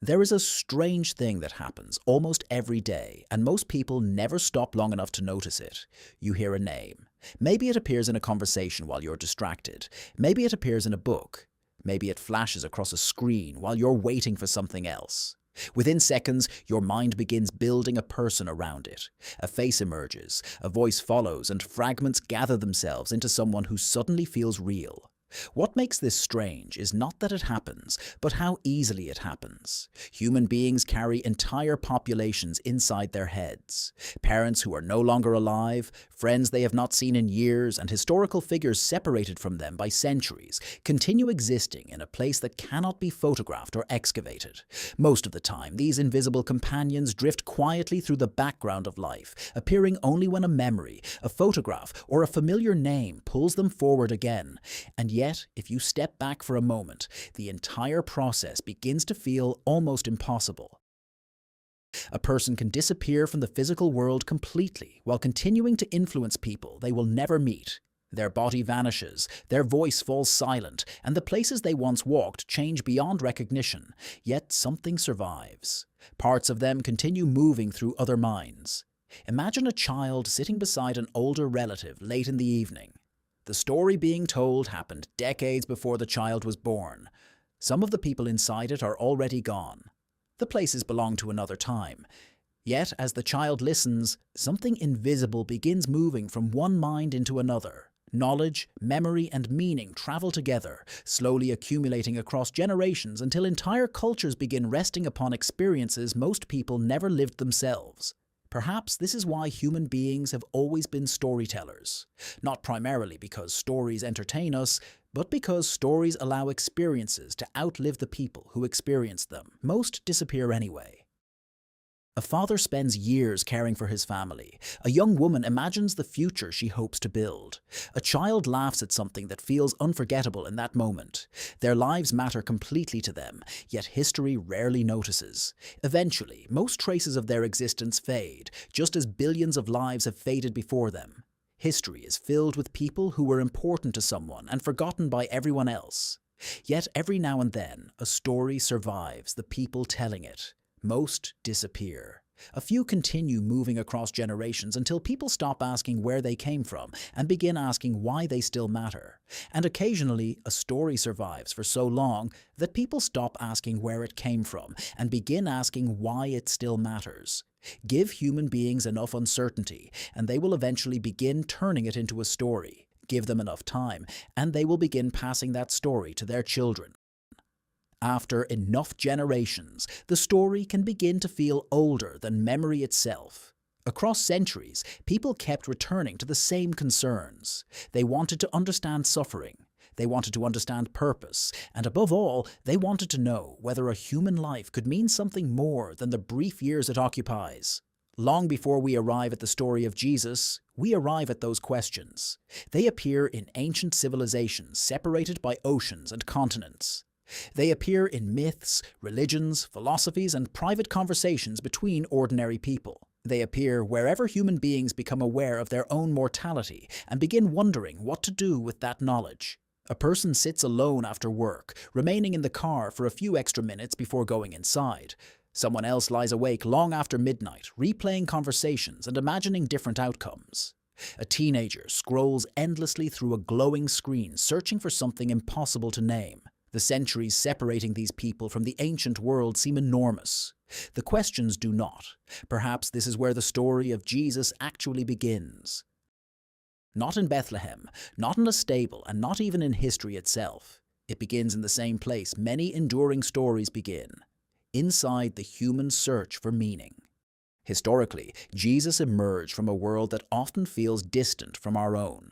There is a strange thing that happens almost every day, and most people never stop long enough to notice it. You hear a name. Maybe it appears in a conversation while you're distracted. Maybe it appears in a book. Maybe it flashes across a screen while you're waiting for something else. Within seconds, your mind begins building a person around it. A face emerges, a voice follows, and fragments gather themselves into someone who suddenly feels real. What makes this strange is not that it happens, but how easily it happens. Human beings carry entire populations inside their heads. Parents who are no longer alive, friends they have not seen in years, and historical figures separated from them by centuries continue existing in a place that cannot be photographed or excavated. Most of the time, these invisible companions drift quietly through the background of life, appearing only when a memory, a photograph, or a familiar name pulls them forward again. And yet, if you step back for a moment, the entire process begins to feel almost impossible. A person can disappear from the physical world completely while continuing to influence people they will never meet. Their body vanishes, their voice falls silent, and the places they once walked change beyond recognition, yet something survives. Parts of them continue moving through other minds. Imagine a child sitting beside an older relative late in the evening. The story being told happened decades before the child was born. Some of the people inside it are already gone. The places belong to another time. Yet, as the child listens, something invisible begins moving from one mind into another. Knowledge, memory, and meaning travel together, slowly accumulating across generations until entire cultures begin resting upon experiences most people never lived themselves. Perhaps this is why human beings have always been storytellers. Not primarily because stories entertain us, but because stories allow experiences to outlive the people who experienced them. Most disappear anyway. A father spends years caring for his family. A young woman imagines the future she hopes to build. A child laughs at something that feels unforgettable in that moment. Their lives matter completely to them, yet history rarely notices. Eventually, most traces of their existence fade, just as billions of lives have faded before them. History is filled with people who were important to someone and forgotten by everyone else. Yet every now and then, a story survives the people telling it. Most disappear. A few continue moving across generations until people stop asking where they came from and begin asking why they still matter. And occasionally, a story survives for so long that people stop asking where it came from and begin asking why it still matters. Give human beings enough uncertainty, and they will eventually begin turning it into a story. Give them enough time, and they will begin passing that story to their children. After enough generations, the story can begin to feel older than memory itself. Across centuries, people kept returning to the same concerns. They wanted to understand suffering. They wanted to understand purpose. And above all, they wanted to know whether a human life could mean something more than the brief years it occupies. Long before we arrive at the story of Jesus, we arrive at those questions. They appear in ancient civilizations separated by oceans and continents. They appear in myths, religions, philosophies, and private conversations between ordinary people. They appear wherever human beings become aware of their own mortality and begin wondering what to do with that knowledge. A person sits alone after work, remaining in the car for a few extra minutes before going inside. Someone else lies awake long after midnight, replaying conversations and imagining different outcomes. A teenager scrolls endlessly through a glowing screen, searching for something impossible to name. The centuries separating these people from the ancient world seem enormous. The questions do not. Perhaps this is where the story of Jesus actually begins. Not in Bethlehem, not in a stable, and not even in history itself. It begins in the same place many enduring stories begin, inside the human search for meaning. Historically, Jesus emerged from a world that often feels distant from our own.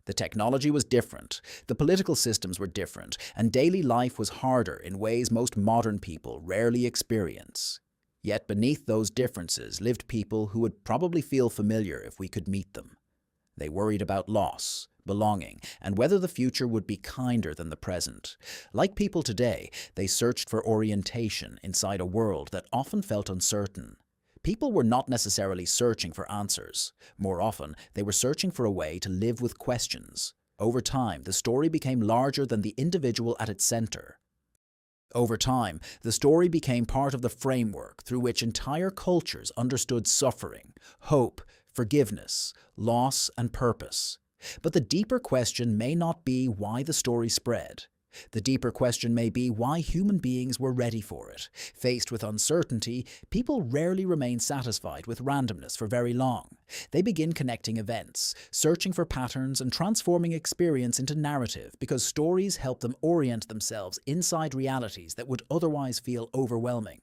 The technology was different, the political systems were different, and daily life was harder in ways most modern people rarely experience. Yet beneath those differences lived people who would probably feel familiar if we could meet them. They worried about loss, belonging, and whether the future would be kinder than the present. Like people today, they searched for orientation inside a world that often felt uncertain. People were not necessarily searching for answers. More often, they were searching for a way to live with questions. Over time, the story became larger than the individual at its center. Over time, the story became part of the framework through which entire cultures understood suffering, hope, forgiveness, loss, and purpose. But the deeper question may not be why the story spread. The deeper question may be why human beings were ready for it. Faced with uncertainty, people rarely remain satisfied with randomness for very long. They begin connecting events, searching for patterns and transforming experience into narrative because stories help them orient themselves inside realities that would otherwise feel overwhelming.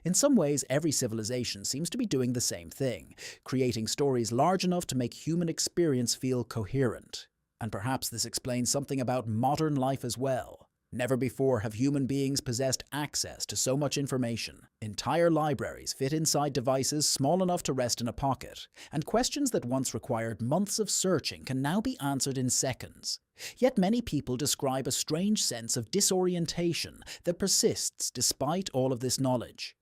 In some ways, every civilization seems to be doing the same thing, creating stories large enough to make human experience feel coherent. And perhaps this explains something about modern life as well. Never before have human beings possessed access to so much information. Entire libraries fit inside devices small enough to rest in a pocket, and questions that once required months of searching can now be answered in seconds. Yet many people describe a strange sense of disorientation that persists despite all of this knowledge.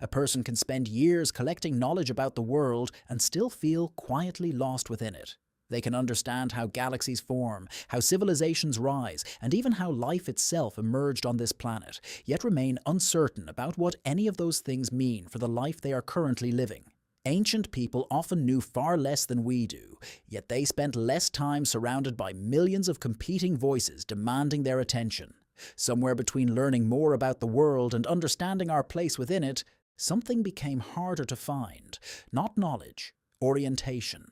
A person can spend years collecting knowledge about the world and still feel quietly lost within it. They can understand how galaxies form, how civilizations rise, and even how life itself emerged on this planet, yet remain uncertain about what any of those things mean for the life they are currently living. Ancient people often knew far less than we do, yet they spent less time surrounded by millions of competing voices demanding their attention. Somewhere between learning more about the world and understanding our place within it, something became harder to find. Not knowledge, orientation.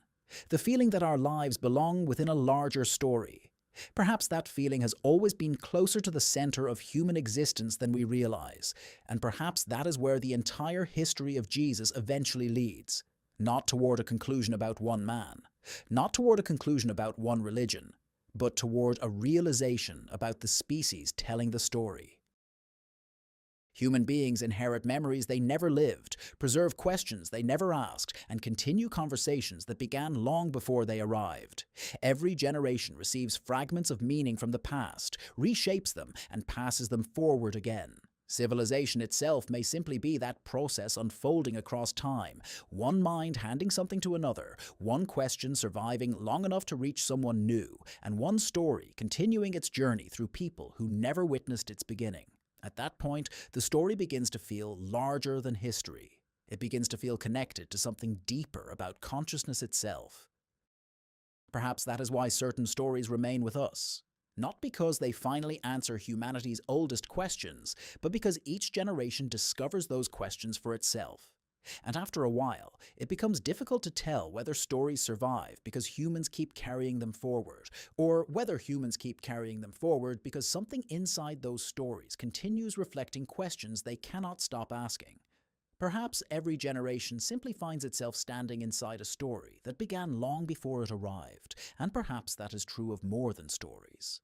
The feeling that our lives belong within a larger story. Perhaps that feeling has always been closer to the center of human existence than we realize, and perhaps that is where the entire history of Jesus eventually leads. Not toward a conclusion about one man, not toward a conclusion about one religion, but toward a realization about the species telling the story. Human beings inherit memories they never lived, preserve questions they never asked, and continue conversations that began long before they arrived. Every generation receives fragments of meaning from the past, reshapes them, and passes them forward again. Civilization itself may simply be that process unfolding across time, one mind handing something to another, one question surviving long enough to reach someone new, and one story continuing its journey through people who never witnessed its beginning. At that point, the story begins to feel larger than history. It begins to feel connected to something deeper about consciousness itself. Perhaps that is why certain stories remain with us. Not because they finally answer humanity's oldest questions, but because each generation discovers those questions for itself. And after a while, it becomes difficult to tell whether stories survive because humans keep carrying them forward, or whether humans keep carrying them forward because something inside those stories continues reflecting questions they cannot stop asking. Perhaps every generation simply finds itself standing inside a story that began long before it arrived, and perhaps that is true of more than stories.